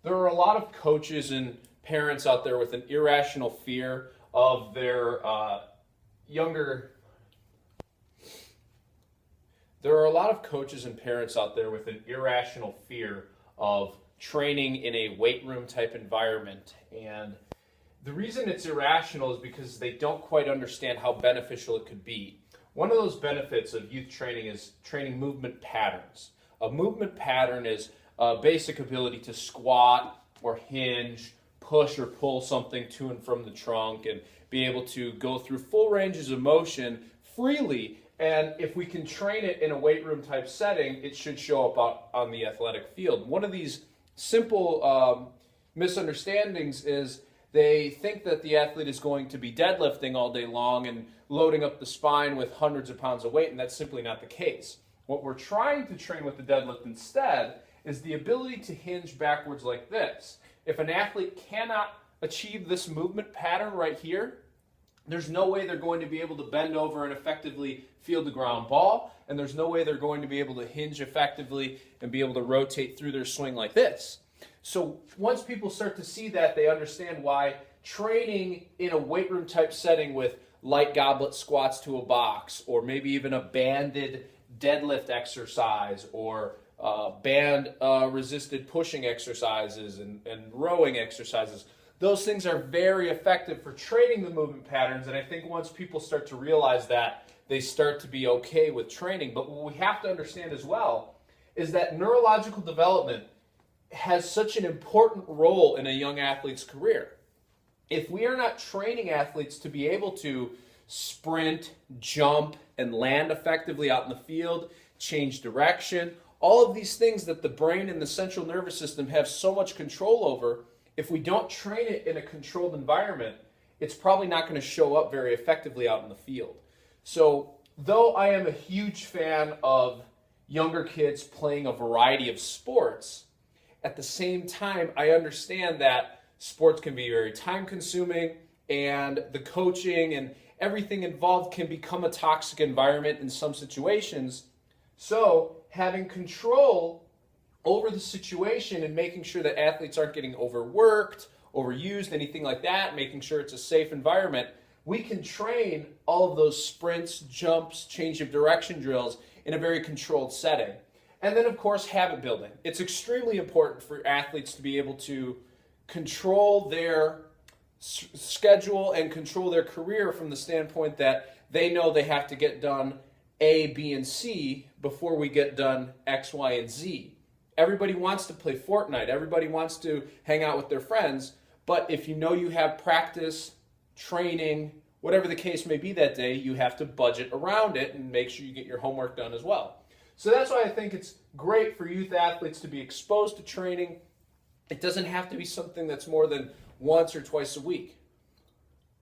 There are a lot of coaches and parents out there with an irrational fear of their younger. There are a lot of coaches and parents out there with an irrational fear of training in a weight room type environment. And the reason it's irrational is because they don't quite understand how beneficial it could be. One of those benefits of youth training is training movement patterns. A movement pattern is a basic ability to squat or hinge, push or pull something to and from the trunk, and be able to go through full ranges of motion freely. And if we can train it in a weight room type setting, it should show up out on the athletic field. One of these simple misunderstandings is they think that the athlete is going to be deadlifting all day long and loading up the spine with hundreds of pounds of weight, and that's simply not the case. What we're trying to train with the deadlift instead is the ability to hinge backwards like this. If an athlete cannot achieve this movement pattern right here, there's no way they're going to be able to bend over and effectively field the ground ball, and there's no way they're going to be able to hinge effectively and be able to rotate through their swing like this. So once people start to see that, they understand why training in a weight room type setting with light goblet squats to a box, or maybe even a banded deadlift exercise, or band resisted pushing exercises and rowing exercises, those things are very effective for training the movement patterns. And I think once people start to realize that, they start to be okay with training. But what we have to understand as well is that neurological development has such an important role in a young athlete's career. If we are not training athletes to be able to sprint, jump, and land effectively out in the field, change direction, all of these things that the brain and the central nervous system have so much control over, if we don't train it in a controlled environment, it's probably not going to show up very effectively out in the field. So, though I am a huge fan of younger kids playing a variety of sports, at the same time, I understand that sports can be very time-consuming, and the coaching and everything involved can become a toxic environment in some situations. So, having control over the situation and making sure that athletes aren't getting overworked, overused, anything like that, making sure it's a safe environment, we can train all of those sprints, jumps, change of direction drills in a very controlled setting. And then, of course, habit building. It's extremely important for athletes to be able to control their schedule and control their career from the standpoint that they know they have to get done A, B, and C before we get done X, Y, and Z. Everybody wants to play Fortnite. Everybody wants to hang out with their friends. But if you know you have practice, training, whatever the case may be that day, you have to budget around it and make sure you get your homework done as well. So that's why I think it's great for youth athletes to be exposed to training. It doesn't have to be something that's more than once or twice a week.